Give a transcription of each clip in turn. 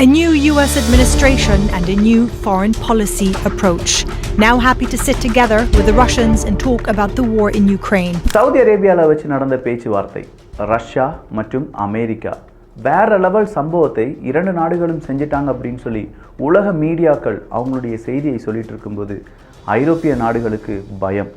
A new US administration and a new foreign policy approach. Now happy to sit together with the Russians and talk about the war in Ukraine. Saudi அரேபியாவில் வச்சு நடந்த பேச்சுவார்த்தை Russia மற்றும் America வேற level சம்பவத்தை இரண்டு நாடுகளும் செஞ்சிட்டாங்க அப்படின்னு சொல்லி உலக மீடியாக்கள் அவங்களுடைய செய்தியை சொல்லிட்டு இருக்கும்போது ஐரோப்பிய நாடுகளுக்கு பயம்.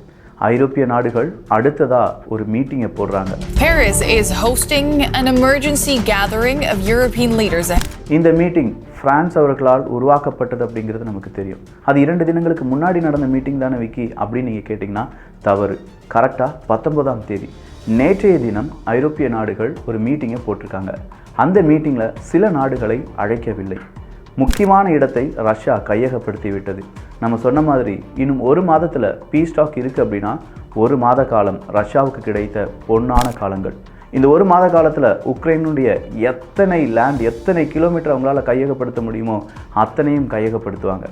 ஐரோப்பிய நாடுகள் அடுத்ததா ஒரு மீட்டிங்கை போடுறாங்க. Paris is hosting an emergency gathering of European leaders. இந்த மீட்டிங் பிரான்ஸ் அவர்களால் உருவாக்கப்பட்டது அப்படிங்கிறது நமக்கு தெரியும். அது 2 தினங்களுக்கு முன்னாடி நடந்த மீட்டிங் தானே விக்கி அப்படின்னு நீங்கள் கேட்டிங்கன்னா தவறு. கரெக்டாக 19ஆம் தேதி நேற்றைய தினம் ஐரோப்பிய நாடுகள் ஒரு மீட்டிங்கை போட்டிருக்காங்க. அந்த மீட்டிங்கில் சில நாடுகளை அழைக்கவில்லை. முக்கியமான இடத்தை ரஷ்யா கையகப்படுத்தி விட்டது. நம்ம சொன்ன மாதிரி இன்னும் ஒரு மாதத்தில் பீஸ் டாக் இருக்குது அப்படின்னா ஒரு மாத காலம் ரஷ்யாவுக்கு கிடைத்த பொன்னான காலங்கள். இந்த ஒரு மாத காலத்தில் உக்ரைனுடைய எத்தனை கிலோமீட்டர் அவங்களால கையகப்படுத்த முடியுமோ அத்தனையும் கையகப்படுத்துவாங்க.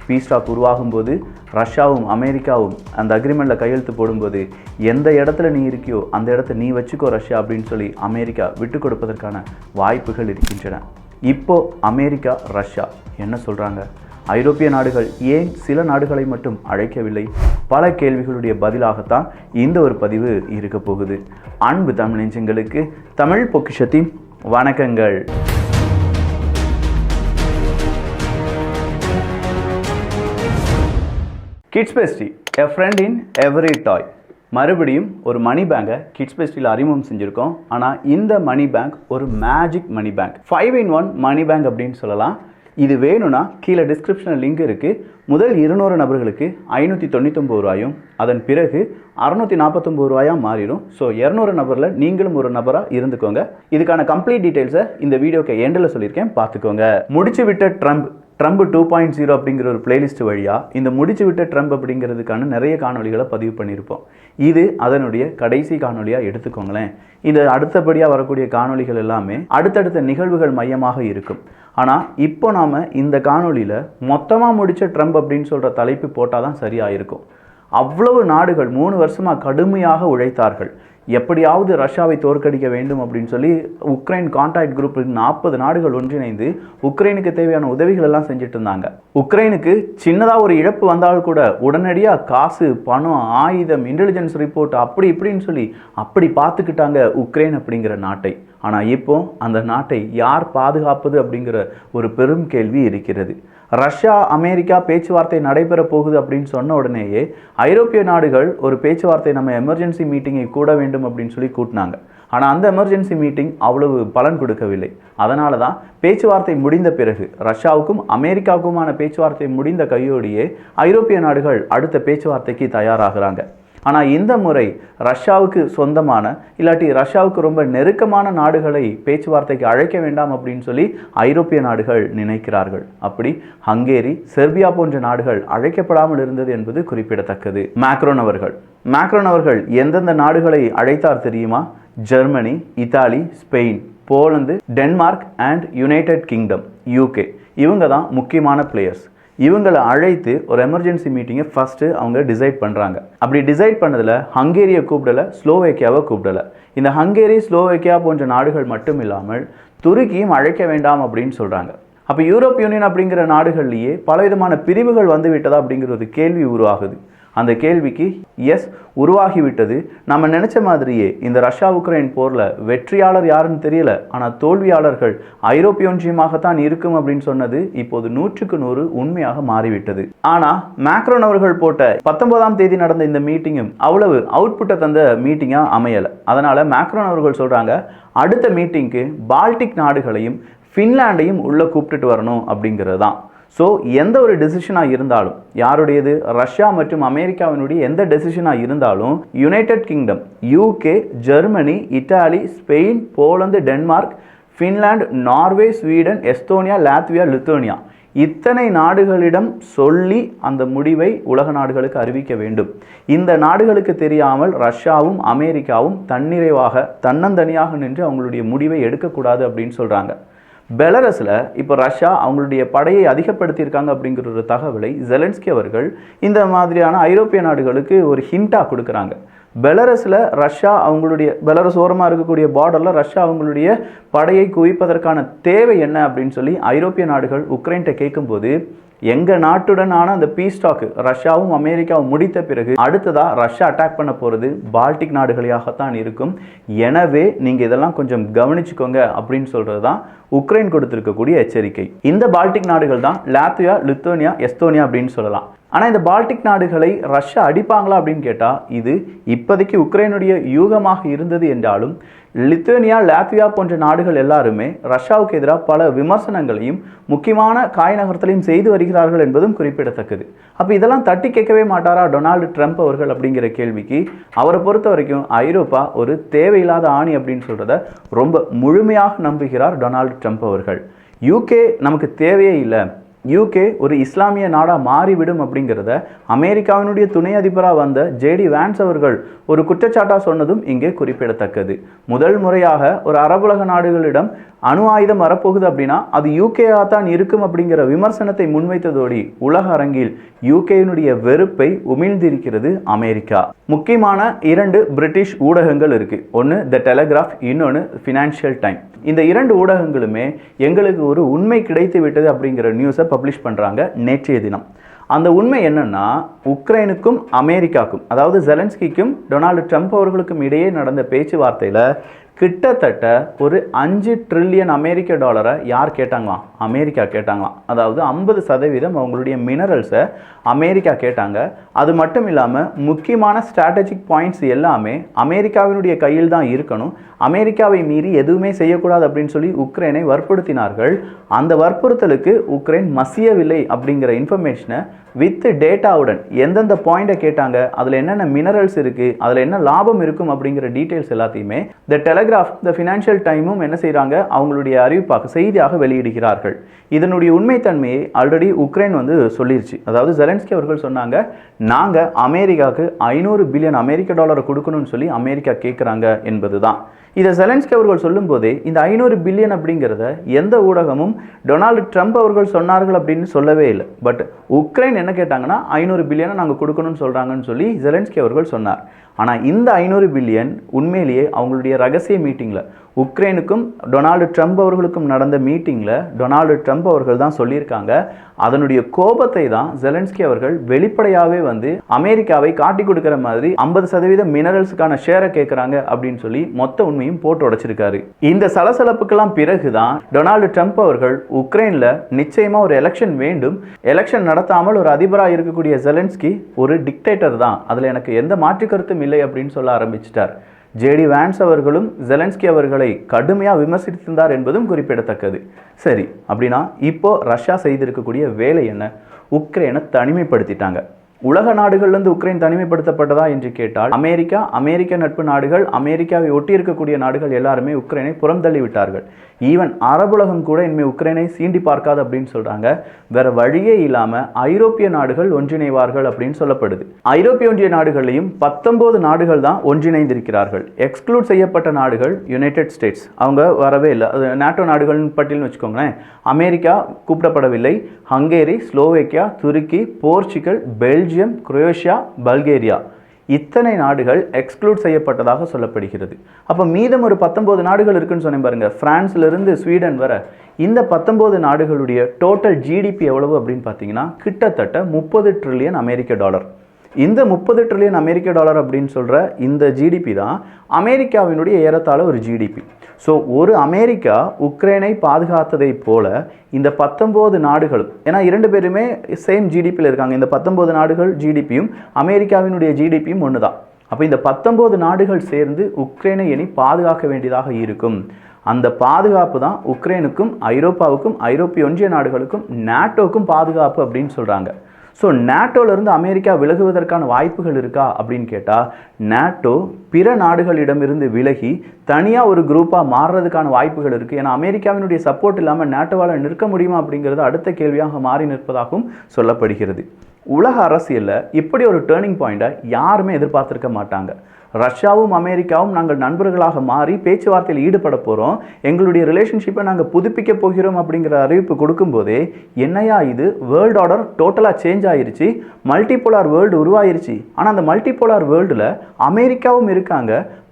பீஸ் டாக் உருவாகும் போது ரஷ்யாவும் அமெரிக்காவும் அந்த அக்ரிமெண்ட்டில் கையெழுத்து போடும்போது எந்த இடத்துல நீ இருக்கியோ அந்த இடத்த நீ வச்சுக்கோ ரஷ்யா அப்படின்னு சொல்லி அமெரிக்கா விட்டு கொடுப்பதற்கான வாய்ப்புகள் இருக்கின்றன. இப்போ அமெரிக்கா ரஷ்யா என்ன சொல்கிறாங்க? ஐரோப்பிய நாடுகள் ஏன் சில நாடுகளை மட்டும் அழைக்கவில்லை? பல கேள்விகளுடைய பதிலாகத்தான் இந்த ஒரு பதிவு இருக்க போகுது. அன்பு தமிழ் நெஞ்சங்களுக்கு தமிழ் பொக்கிஷத்தின் வணக்கங்கள். Kids bestie, a friend in every day. மறுபடியும் ஒரு மணி பேங்கை கிட்ஸ் பெஸ்டியில் அறிமுகம் செஞ்சுருக்கோம். ஆனால் இந்த மணி பேங்க் ஒரு magic money bank, 5-in-1 money bank அப்படின்னு சொல்லலாம். இது வேணும்னா கீழே டிஸ்கிரிப்ஷனில் லிங்க் இருக்குது. முதல் 200 நபர்களுக்கு 599 ரூபாயும் அதன் பிறகு 649 ரூபாயாக மாறிடும். ஸோ 200 நபரில் நீங்களும் ஒரு நபராக இருந்துக்கோங்க. இதுக்கான கம்ப்ளீட் டீட்டெயில்ஸை இந்த வீடியோக்கு எண்டில் சொல்லியிருக்கேன், பார்த்துக்கோங்க. முடிச்சு விட்ட ட்ரம்ப் 2.0 அப்படிங்கிற ஒரு பிளேலிஸ்ட் வழியாக இந்த முடிச்சு விட்ட ட்ரம்ப் அப்படிங்கிறதுக்கான நிறைய காணொலிகளை பதிவு பண்ணியிருப்போம். இது அதனுடைய கடைசி காணொலியாக எடுத்துக்கோங்களேன். இது அடுத்தபடியாக வரக்கூடிய காணொலிகள் எல்லாமே அடுத்தடுத்த நிகழ்வுகள் மையமாக இருக்கும். ஆனால் இப்போ நாம் இந்த காணொலியில் மொத்தமாக முடித்த ட்ரம்ப் அப்படின்னு சொல்கிற தலைப்பு போட்டால் தான் சரியாக இருக்கும். அவ்வளவு நாடுகள் 3 வருஷமாக கடுமையாக உழைத்தார்கள். எப்படியாவது ரஷ்யாவை தோற்கடிக்க வேண்டும் அப்படின்னு சொல்லி உக்ரைன் கான்டாக்ட் குரூப் 40 நாடுகள் ஒன்றிணைந்து உக்ரைனுக்கு தேவையான உதவிகள் எல்லாம் செஞ்சுட்டு இருந்தாங்க. உக்ரைனுக்கு சின்னதாக ஒரு இழப்பு வந்தால் கூட உடனடியாக காசு, பணம், ஆயுதம், இன்டெலிஜென்ஸ் ரிப்போர்ட் அப்படி இப்படின்னு சொல்லி அப்படி பார்த்துக்கிட்டாங்க உக்ரைன் அப்படிங்கிற நாட்டை. ஆனால் இப்போ அந்த நாட்டை யார் பாதுகாப்பது அப்படிங்கிற ஒரு பெரும் கேள்வி இருக்கிறது. ரஷ்யா அமெரிக்கா பேச்சுவார்த்தை நடைபெற போகுது அப்படின்னு சொன்ன உடனேயே ஐரோப்பிய நாடுகள் ஒரு பேச்சுவார்த்தை நம்ம எமர்ஜென்சி மீட்டிங்கை கூட வேண்டும் அப்படின்னு சொல்லி கூட்டினாங்க. ஆனால் அந்த எமர்ஜென்சி மீட்டிங் அவ்வளவு பலன் கொடுக்கவில்லை. அதனால தான் பேச்சுவார்த்தை முடிந்த பிறகு ரஷ்யாவுக்கும் அமெரிக்காவுக்குமான பேச்சுவார்த்தை முடிந்த கையோடையே ஐரோப்பிய நாடுகள் அடுத்த பேச்சுவார்த்தைக்கு தயாராகிறாங்க. ஆனால் இந்த முறை ரஷ்யாவுக்கு சொந்தமான இல்லாட்டி ரஷ்யாவுக்கு ரொம்ப நெருக்கமான நாடுகளை பேச்சுவார்த்தைக்கு அழைக்க வேண்டாம் அப்படின்னு சொல்லி ஐரோப்பிய நாடுகள் நினைக்கிறார்கள். அப்படி ஹங்கேரி, செர்பியா போன்ற நாடுகள் அழைக்கப்படாமல் இருந்தது என்பது குறிப்பிடத்தக்கது. மேக்ரோன் அவர்கள் எந்தெந்த நாடுகளை அழைத்தார் தெரியுமா? Germany, Italy, Spain, Poland, Denmark and United kingdom, UK. இவங்க தான் முக்கியமான பிளேயர்ஸ். இவங்களை அழைத்து ஒரு எமர்ஜென்சி மீட்டிங்கை ஃபஸ்ட்டு அவங்க டிசைட் பண்ணுறாங்க. அப்படி டிசைட் பண்ணதில் ஹங்கேரியை கூப்பிடலை, ஸ்லோவேக்கியாவை கூப்பிடலை. இந்த ஹங்கேரி, ஸ்லோவேக்கியா போன்ற நாடுகள் மட்டும் இல்லாமல் துருக்கியும் அழைக்க வேண்டாம் அப்படின்னு சொல்கிறாங்க. அப்போ யூரோப் யூனியன் அப்படிங்கிற நாடுகள்லேயே பலவிதமான பிரிவுகள் வந்து விட்டதா அப்படிங்கிற ஒரு கேள்வி உருவாகுது. அந்த கேள்விக்கு எஸ், உருவாகிவிட்டது. நம்ம நினச்ச மாதிரியே இந்த ரஷ்யா உக்ரைன் போரில் வெற்றியாளர் யாருன்னு தெரியல, ஆனால் தோல்வியாளர்கள் ஐரோப்பிய ஒன்றியமாகத்தான் இருக்கும் அப்படின்னு சொன்னது இப்போது 100க்கு 100 உண்மையாக மாறிவிட்டது. ஆனால் மேக்ரோன் அவர்கள் போட்ட 19ஆம் தேதி நடந்த இந்த மீட்டிங்கும் அவ்வளவு அவுட்புட்டை தந்த மீட்டிங்காக அமையலை. அதனால் மேக்ரோன் அவர்கள் சொல்கிறாங்க, அடுத்த மீட்டிங்க்கு பால்டிக் நாடுகளையும் ஃபின்லாண்டையும் உள்ளே கூப்பிட்டுட்டு வரணும் அப்படிங்கிறது தான். ஸோ எந்த ஒரு டெசிஷனாக இருந்தாலும், யாருடையது, ரஷ்யா மற்றும் அமெரிக்காவினுடைய எந்த டெசிஷனாக இருந்தாலும் United kingdom, UK, Germany, Italy, Spain, Poland, Denmark, Finland, Norway, Sweden, Estonia, Latvia, Lithuania இத்தனை நாடுகளிடம் சொல்லி அந்த முடிவை உலக நாடுகளுக்கு அறிவிக்க வேண்டும். இந்த நாடுகளுக்கு தெரியாமல் ரஷ்யாவும் அமெரிக்காவும் தன்னிறைவாக தன்னந்தனியாக நின்று அவங்களுடைய முடிவை எடுக்கக்கூடாது அப்படின்னு சொல்கிறாங்க. பெலரஸில் இப்போ ரஷ்யா அவங்களுடைய படையை அதிகப்படுத்தியிருக்காங்க அப்படிங்கிற ஒரு தகவலை ஜெலன்ஸ்கி அவர்கள் இந்த மாதிரியான ஐரோப்பிய நாடுகளுக்கு ஒரு ஹிண்டாக கொடுக்குறாங்க. பெலரஸில் ரஷ்யா அவங்களுடைய பெலரஸ் ஓரமாக இருக்கக்கூடிய பார்டரில் ரஷ்யா அவங்களுடைய படையை குவிப்பதற்கான தேவை என்ன அப்படின்னு சொல்லி ஐரோப்பிய நாடுகள் உக்ரைன்கிட்ட கேட்கும்போது எங்கள் நாட்டுடனான அந்த பீஸ் டாக் ரஷ்யாவும் அமெரிக்காவும் முடித்த பிறகு அடுத்ததாக ரஷ்யா அட்டாக் பண்ண போகிறது பால்டிக் நாடுகளாகத்தான் இருக்கும். எனவே நீங்கள் இதெல்லாம் கொஞ்சம் கவனிச்சுக்கோங்க அப்படின்னு சொல்கிறது தான் உக்ரைன் கொடுத்திருக்கக்கூடிய எச்சரிக்கை. இந்த பால்டிக் நாடுகள் தான் லாத்வியா, லித்துவேனியா, எஸ்தோனியா அப்படின்னு சொல்லலாம். ஆனால் இந்த பால்டிக் நாடுகளை ரஷ்யா அடிப்பாங்களா அப்படின்னு கேட்டால் இது இப்போதைக்கு உக்ரைனுடைய யூகமாக இருந்தது என்றாலும் லித்துவேனியா, லாத்வியா போன்ற நாடுகள் எல்லாருமே ரஷ்யாவுக்கு எதிராக பல விமர்சனங்களையும் முக்கியமான காய் நகர்த்தலையும் செய்து வருகிறார்கள் என்பதும் குறிப்பிடத்தக்கது. அப்போ இதெல்லாம் தட்டி கேட்கவே மாட்டாரா டொனால்டு ட்ரம்ப் அவர்கள் அப்படிங்கிற கேள்விக்கு அவரை பொறுத்த வரைக்கும் ஐரோப்பா ஒரு தேவையில்லாத ஆணி அப்படின்னு சொல்கிறத ரொம்ப முழுமையாக நம்புகிறார் டொனால்டு ட்ரம்ப் அவர்கள். யூகே நமக்கு தேவையே இல்லை, யூகே ஒரு இஸ்லாமிய நாடாக மாறிவிடும் அப்படிங்கிறத அமெரிக்காவினுடைய துணை அதிபராக வந்த ஜேடி வான்ஸ் அவர்கள் ஒரு குற்றச்சாட்டாக சொன்னதும் இங்கே குறிப்பிடத்தக்கது. முதல் முறையாக ஒரு அரபுலக நாடுகளிடம் அணு ஆயுதம் வரப்போகுது அப்படின்னா அது யூகேயாக தான் இருக்கும் அப்படிங்கிற விமர்சனத்தை முன்வைத்ததோடு உலக அரங்கில் யூகேயினுடைய வெறுப்பை உமிழ்ந்திருக்கிறது அமெரிக்கா. முக்கியமான 2 பிரிட்டிஷ் ஊடகங்கள் இருக்குது. ஒன்று த டெலிகிராஃப், இன்னொன்று ஃபினான்ஷியல் டைம். இந்த 2 ஊடகங்களுமே எங்களுக்கு ஒரு உண்மை கிடைத்து விட்டது அப்படிங்கிற நியூஸை பப்ளிஷ் பண்ணுறாங்க நேற்றைய தினம். அந்த உண்மை என்னன்னா உக்ரைனுக்கும் அமெரிக்காவுக்கும், அதாவது ஜெலன்ஸ்கிக்கும் டொனால்டு ட்ரம்ப் அவர்களுக்கும் இடையே நடந்த பேச்சுவார்த்தையில் கிட்டத்தட்ட ஒரு 5 ட்ரில்லியன் அமெரிக்க டாலரை யார் கேட்டாங்களாம்? அமெரிக்கா கேட்டாங்களாம். அதாவது 50% அவங்களுடைய மினரல்ஸை அமெரிக்கா கேட்டாங்க. அது மட்டும் இல்லாமல் முக்கியமான ஸ்ட்ராட்டஜிக் பாயிண்ட்ஸ் எல்லாமே அமெரிக்காவினுடைய கையில் தான் இருக்கணும், அமெரிக்காவை மீறி எதுவுமே செய்யக்கூடாது அப்படின்னு சொல்லி உக்ரைனை வற்புறுத்தினார்கள். அந்த வற்புறுத்தலுக்கு உக்ரைன் மசியவில்லை அப்படிங்கிற இன்ஃபர்மேஷனை வித் டேட்டாவுடன் எந்தெந்த பாயிண்டை கேட்டாங்க, அதில் என்னென்ன மினரல்ஸ் இருக்குது, அதில் என்ன லாபம் இருக்கும் அப்படிங்கிற டீட்டெயில்ஸ் எல்லாத்தையுமே த டெலிகிராஃப், த ஃபினான்ஷியல் டைமும் என்ன செய்கிறாங்க, அவங்களுடைய அறிவிப்பாக செய்தியாக வெளியிடுகிறார்கள். இதனுடைய உண்மைத்தன்மையை ஆல்ரெடி உக்ரைன் சொல்லிருச்சு. அதாவது ஜெலன்ஸ்கி அவர்கள் சொன்னாங்க, நாங்கள் அமெரிக்காவுக்கு 500 பில்லியன் அமெரிக்க டாலரை கொடுக்கணும்னு சொல்லி அமெரிக்கா கேட்குறாங்க என்பது தான். இதை ஜெலன்ஸ்கி அவர்கள் சொல்லும் போதே இந்த 500 பில்லியன் அப்படிங்கிறத எந்த ஊடகமும் டொனால்டு ட்ரம்ப் அவர்கள் சொன்னார்கள் அப்படின்னு சொல்லவே இல்லை. பட் உக்ரைன் என்ன கேட்டாங்கன்னா 500 பில்லியனை நாங்கள் கொடுக்கணும்னு சொல்கிறாங்கன்னு சொல்லி ஜெலன்ஸ்கி அவர்கள் சொன்னார். ஆனால் இந்த 500 பில்லியன் உண்மையிலேயே அவங்களுடைய ரகசிய மீட்டிங்கில் உக்ரைனுக்கும் டொனால்டு ட்ரம்ப் அவர்களுக்கும் நடந்த மீட்டிங்கில் டொனால்டு ட்ரம்ப் அவர்கள் தான் சொல்லியிருக்காங்க. அதனுடைய கோபத்தை தான் ஜெலன்ஸ்கி அவர்கள் வெளிப்படையாகவே அமெரிக்காவை காட்டி கொடுக்குற மாதிரி 50% மினரல்ஸுக்கான ஷேரை கேட்குறாங்க அப்படின்னு சொல்லி மொத்த உண்மையும் போட்டு உடைச்சிருக்காரு. இந்த சலசலப்புக்கெல்லாம் பிறகுதான் டொனால்டு ட்ரம்ப் அவர்கள் உக்ரைனில் நிச்சயமாக ஒரு எலெக்ஷன் வேண்டும், எலெக்ஷன் நடத்தாமல் ஒரு அதிபராக இருக்கக்கூடிய ஜெலன்ஸ்கி ஒரு டிக்டேட்டர் தான், அதில் எனக்கு எந்த மாற்று கருத்தும் இல்லை அப்படின்னு சொல்ல ஆரம்பிச்சிட்டார். ஜேடி வான்ஸ் அவர்களும் ஜெலன்ஸ்கி அவர்களை கடுமையாக விமர்சித்திருந்தார் என்பதும் குறிப்பிடத்தக்கது. சரி, அப்படின்னா இப்போ ரஷ்யா செய்திருக்கக்கூடிய வேலை என்ன? உக்ரைனை தனிமைப்படுத்திட்டாங்க. உலக நாடுகள்லேருந்து உக்ரைன் தனிமைப்படுத்தப்பட்டதா என்று கேட்டால் அமெரிக்கா, அமெரிக்க நட்பு நாடுகள், அமெரிக்காவை ஒட்டி இருக்கக்கூடிய நாடுகள் எல்லாருமே உக்ரைனை புறந்தள்ளி விட்டார்கள். ஈவன் அரபுலகம் கூட இனிமேல் உக்ரைனை சீண்டி பார்க்காது அப்படின்னு சொல்கிறாங்க. வேற வழியே இல்லாமல் ஐரோப்பிய நாடுகள் ஒன்றிணைவார்கள் அப்படின்னு சொல்லப்படுது. ஐரோப்பிய ஒன்றிய நாடுகளையும் 19 நாடுகள் தான் ஒன்றிணைந்திருக்கிறார்கள். எக்ஸ்க்ளூட் செய்யப்பட்ட நாடுகள் யுனைடெட் ஸ்டேட்ஸ், அவங்க வரவே இல்லை. அது நாட்டோ நாடுகளின் பட்டியல்னு வச்சுக்கோங்களேன். அமெரிக்கா கூப்பிடப்படவில்லை. ஹங்கேரி, ஸ்லோவேக்கியா, துருக்கி, போர்ச்சுகல், பெல்ஜியம், குரோஷியா, பல்கேரியா, இத்தனை நாடுகள் எக்ஸ்க்ளூட் செய்யப்பட்டதாக சொல்லப்படுகிறது. அப்போ மீதம் ஒரு 19 நாடுகள் இருக்குன்னு சொன்னேன் பாருங்க, பிரான்ஸ்லேருந்து ஸ்வீடன் வர. இந்த 19 நாடுகளுடைய டோட்டல் ஜிடிபி எவ்வளவு அப்படின்னு பார்த்தீங்கன்னா கிட்டத்தட்ட 30 ட்ரில்லியன் அமெரிக்க டாலர். இந்த 30 ட்ரில்லியன் அமெரிக்க டாலர் அப்படின்னு சொல்கிற இந்த ஜிடிபி தான் அமெரிக்காவினுடைய ஏறத்தாழ ஒரு ஜிடிபி. ஸோ ஒரு அமெரிக்கா உக்ரைனை பாதுகாத்ததை போல இந்த 19 நாடுகளும், ஏன்னா 2 பேருமே சேம் ஜிடிபியில் இருக்காங்க, இந்த 19 நாடுகள் ஜிடிபியும் அமெரிக்காவினுடைய ஜிடிபியும் ஒன்று தான். அப்போ இந்த 19 நாடுகள் சேர்ந்து உக்ரைனை இனி பாதுகாக்க வேண்டியதாக இருக்கும். அந்த பாதுகாப்பு தான் உக்ரைனுக்கும் ஐரோப்பாவுக்கும் ஐரோப்பிய ஒன்றிய நாடுகளுக்கும் நாட்டோவுக்கும் பாதுகாப்பு அப்படின்னு சொல்கிறாங்க. ஸோ நாட்டோவிலிருந்து அமெரிக்கா விலகுவதற்கான வாய்ப்புகள் இருக்கா அப்படின்னு கேட்டால் நாட்டோ பிற நாடுகளிடமிருந்து விலகி தனியாக ஒரு குரூப்பாக மாறுறதுக்கான வாய்ப்புகள் இருக்குது. ஏன்னா அமெரிக்காவினுடைய சப்போர்ட் இல்லாமல் நாட்டோவால் நிற்க முடியுமா அப்படிங்கிறது அடுத்த கேள்வியாக மாறி நிற்பதாகவும் சொல்லப்படுகிறது. உலக அரசியலில் இப்படி ஒரு டேர்னிங் பாயிண்ட்டை யாருமே எதிர்பார்த்துருக்க மாட்டாங்க. ரஷ்யாவும் அமெரிக்காவும் நாங்கள் நண்பர்களாக மாறி பேச்சுவார்த்தையில் ஈடுபட போகிறோம், எங்களுடைய ரிலேஷன்ஷிப்பை நாங்கள் புதுப்பிக்க போகிறோம் அப்படிங்கிற அறிவிப்பு கொடுக்கும்போதே என்னையா இது, வேர்ல்டு ஆர்டர் டோட்டலாக சேஞ்ச் ஆயிருச்சு, மல்டிபோலார் வேர்ல்டு உருவாயிருச்சு. ஆனால் அந்த மல்டிபோலார் வேர்ல்டில் அமெரிக்காவும் இருக்காங்க,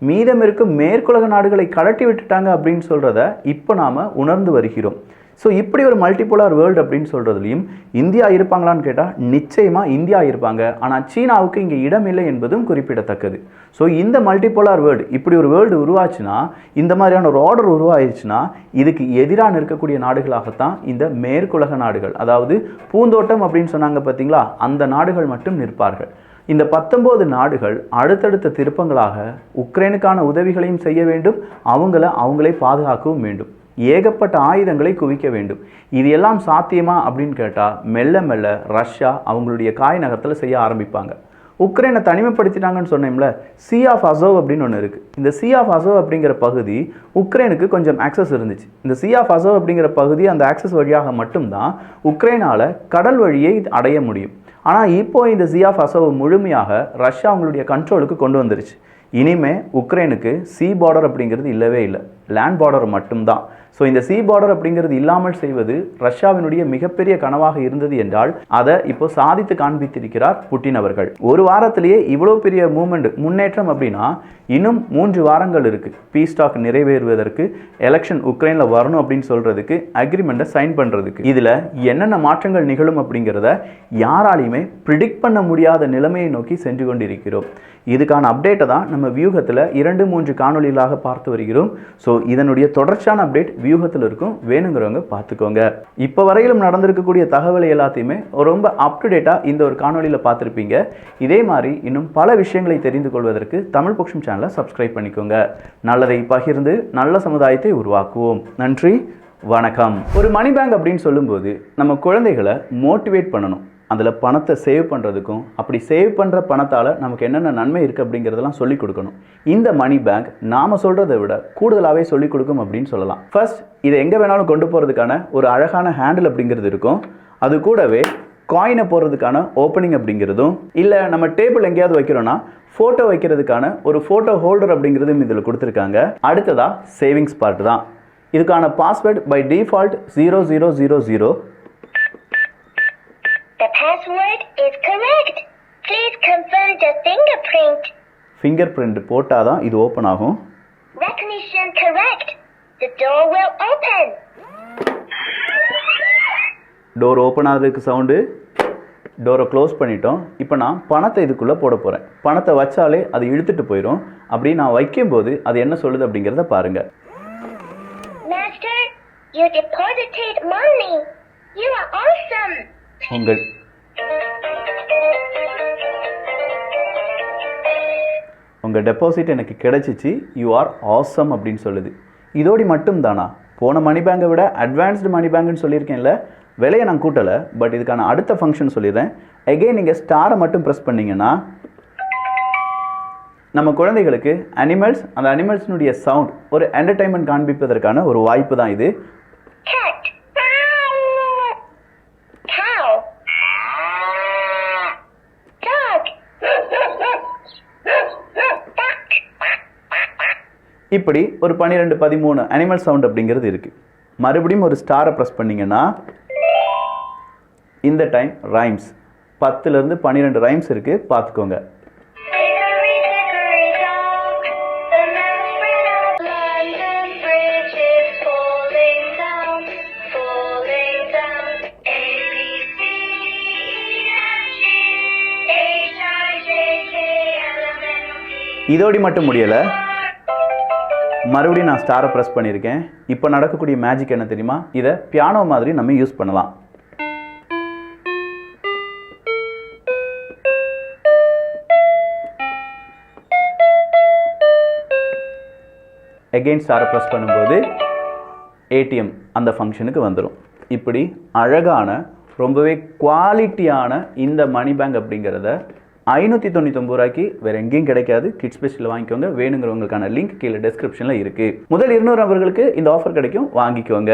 மீதம் இருக்கும் மேற்குலக நாடுகளை கலட்டி விட்டுட்டாங்க அப்படின்னு சொல்கிறத இப்போ நாம் உணர்ந்து வருகிறோம். ஸோ இப்படி ஒரு மல்டிபோலார் வேர்ல்டு அப்படின்னு சொல்கிறதுலையும் இந்தியா இருப்பாங்களான்னு கேட்டால் நிச்சயமாக இந்தியா இருப்பாங்க. ஆனால் சீனாவுக்கு இங்கே இடம் இல்லை என்பதும் குறிப்பிடத்தக்கது. ஸோ இந்த மல்டிபோலார் வேர்ல்டு, இப்படி ஒரு வேர்ல்டு உருவாச்சுன்னா, இந்த மாதிரியான ஒரு ஆர்டர் உருவாயிருச்சுன்னா, இதுக்கு எதிராக நிற்கக்கூடிய நாடுகளாகத்தான் இந்த மேற்குலக நாடுகள், அதாவது பூந்தோட்டம் அப்படின்னு சொன்னாங்க பார்த்தீங்களா, அந்த நாடுகள் மட்டும் நிற்பார்கள். இந்த 19 நாடுகள் அடுத்தடுத்த திருப்பங்களாக உக்ரைனுக்கான உதவிகளையும் செய்ய வேண்டும், அவங்களே பாதுகாக்கவும் வேண்டும், ஏகப்பட்ட ஆயுதங்களை குவிக்க வேண்டும். இது எல்லாம் சாத்தியமா அப்படின்னு கேட்டால் மெல்ல மெல்ல ரஷ்யா அவங்களுடைய காய் நகரத்தில் செய்ய ஆரம்பிப்பாங்க. உக்ரைனை தனிமைப்படுத்திட்டாங்கன்னு சொன்னேன்ல, சி ஆஃப் அசோவ் அப்படின்னு ஒன்று இருக்குது. இந்த சி ஆஃப் அசோவ் அப்படிங்கிற பகுதி உக்ரைனுக்கு கொஞ்சம் ஆக்சஸ் இருந்துச்சு. இந்த சி ஆஃப் அசோவ் அப்படிங்கிற பகுதி அந்த ஆக்சஸ் வழியாக மட்டும்தான் உக்ரைனால் கடல் வழியை அடைய முடியும். ஆனால் இப்போ இந்த சி ஆஃப் அசோவ் முழுமையாக ரஷ்யா அவங்களுடைய கண்ட்ரோலுக்கு கொண்டு வந்துருச்சு. இனிமே உக்ரைனுக்கு சி பார்டர் அப்படிங்கிறது இல்லவே இல்லை, லேண்ட் பார்டர் மட்டும்தான். ஸோ இந்த சி பார்டர் அப்படிங்கிறது இல்லாமல் செய்வது ரஷ்யாவினுடைய மிகப்பெரிய கனவாக இருந்தது என்றால் அதை இப்போ சாதித்து காண்பித்திருக்கிறார் புட்டின் அவர்கள். ஒரு வாரத்திலேயே இவ்வளோ பெரிய முன்னேற்றம் அப்படின்னா இன்னும் 3 வாரங்கள் இருக்குது பீஸ் டாக் நிறைவேறுவதற்கு, எலெக்ஷன் உக்ரைனில் வரணும் அப்படின்னு சொல்கிறதுக்கு, அக்ரிமெண்ட்டை சைன் பண்ணுறதுக்கு. இதில் என்னென்ன மாற்றங்கள் நிகழும் அப்படிங்கிறத யாராலையுமே ப்ரிடிக்ட் பண்ண முடியாத நிலைமையை நோக்கி சென்று கொண்டிருக்கிறோம். இதுக்கான அப்டேட்டை தான் நம்ம வியூகத்தில் 2-3 காணொலிகளாக பார்த்து வருகிறோம். ஸோ இதனுடைய தொடர்ச்சியான அப்டேட் வியூகத்தில் இருக்கும், வேணுங்கிறவங்க பார்த்துக்கோங்க. இப்போ வரையிலும் நடந்திருக்கக்கூடிய தகவலை எல்லாத்தையுமே ரொம்ப அப்டுடேட்டாக இந்த ஒரு காணொலியில் பார்த்துருப்பீங்க. இதே மாதிரி இன்னும் பல விஷயங்களை தெரிந்து கொள்வதற்கு தமிழ் பொக்ஷம் சேனலை சப்ஸ்கிரைப் பண்ணிக்கோங்க. நல்லதை பகிர்ந்து நல்ல சமுதாயத்தை உருவாக்குவோம். நன்றி, வணக்கம். ஒரு மணி பேங்க் அப்படின்னு சொல்லும்போது நம்ம குழந்தைகளை மோட்டிவேட் பண்ணணும், அதில் பணத்தை சேவ் பண்ணுறதுக்கும், அப்படி சேவ் பண்ணுற பணத்தால் நமக்கு என்னென்ன நன்மை இருக்குது அப்படிங்கிறதெல்லாம் சொல்லிக் கொடுக்கணும். இந்த மணி பேங்க் நாம் சொல்கிறத விட கூடுதலாகவே சொல்லிக் கொடுக்கும் அப்படின்னு சொல்லலாம். ஃபர்ஸ்ட், இதை எங்கே வேணாலும் கொண்டு போகிறதுக்கான ஒரு அழகான ஹேண்டில் அப்படிங்கிறது இருக்கும். அது கூடவே காயினை போடுறதுக்கான ஓப்பனிங் அப்படிங்கிறதும், இல்லை நம்ம டேபிள் எங்கேயாவது வைக்கிறோன்னா ஃபோட்டோ வைக்கிறதுக்கான ஒரு ஃபோட்டோ ஹோல்டர் அப்படிங்கிறதும் இதில் கொடுத்துருக்காங்க. அடுத்ததாக சேவிங்ஸ் பார்ட் தான். இதுக்கான password by default 0000. The password is correct. Please confirm the fingerprint. fingerprint போட்டால் தான் இது ஓப்பன் ஆகும். Recognition correct. The door will open. Door open ஆகிறதுக்கு சவுண்டு, டோரை க்ளோஸ் பண்ணிட்டோம். இப்போ நான் பணத்தை இதுக்குள்ளே போட போகிறேன். பணத்தை வச்சாலே அது இழுத்துட்டு போயிடும். அப்படி நான் வைக்கும்போது அது என்ன சொல்லுது அப்படிங்கிறத பாருங்கள். Master, you deposited money. You are awesome. உங்கள் டெபாசிட் எனக்கு கிடைச்சிச்சு, யூ ஆர் ஆசம் அப்படின்னு சொல்லுது. இதோடி மட்டும் தானா? போன மணி பேங்கை விட அட்வான்ஸ்டு மணி பேங்க்னு சொல்லியிருக்கேன்ல, விலையை நான் கூட்டலை. பட் இதுக்கான அடுத்த ஃபங்க்ஷன் சொல்லிடுறேன். எகெயின் நீங்கள் ஸ்டாரை மட்டும் ப்ரெஸ் பண்ணிங்கன்னா நம்ம குழந்தைகளுக்கு அனிமல்ஸ், அந்த அனிமல்ஸினுடைய சவுண்ட் ஒரு என்டர்டைன்மெண்ட் காண்பிப்பதற்கான ஒரு வாய்ப்பு தான் இது. இப்படி ஒரு 12-13 அனிமல் சவுண்ட் அப்படிங்கிறது இருக்குது. மறுபடியும் ஒரு ஸ்டாரை ப்ரெஸ் பண்ணிங்கன்னா இந்த டைம் ரைம்ஸ் 10லேருந்து 12 ரைம்ஸ் இருக்குது, பார்த்துக்கோங்க. இதோடி மட்டும் முடியலை, மறுபடியும் நான் ஸ்டாரை ப்ரெஸ் பண்ணியிருக்கேன். இப்போ நடக்கக்கூடிய மேஜிக் என்ன தெரியுமா? இதை பியானோ மாதிரி நம்ம யூஸ் பண்ணலாம். எகெயின் ஸ்டாரை ப்ரெஸ் பண்ணும்போது ஏடிஎம் அந்த ஃபங்க்ஷனுக்கு வந்துடும். இப்படி அழகான ரொம்பவே குவாலிட்டியான இந்த மணி பேங்க் அப்படிங்கிறத 599 ரூபாய்க்கு வேறு எங்கேயும் கிடைக்காது. கிட்ஸ் பெஸ்ட்டில் வாங்கிக்கோங்க. வேணுங்கிறவங்களுக்கான லிங்க் கீழே டெஸ்கிரிப்ஷனில் இருக்குது. முதல் 200 நபர்களுக்கு இந்த ஆஃபர் கிடைக்கும், வாங்கிக்கோங்க.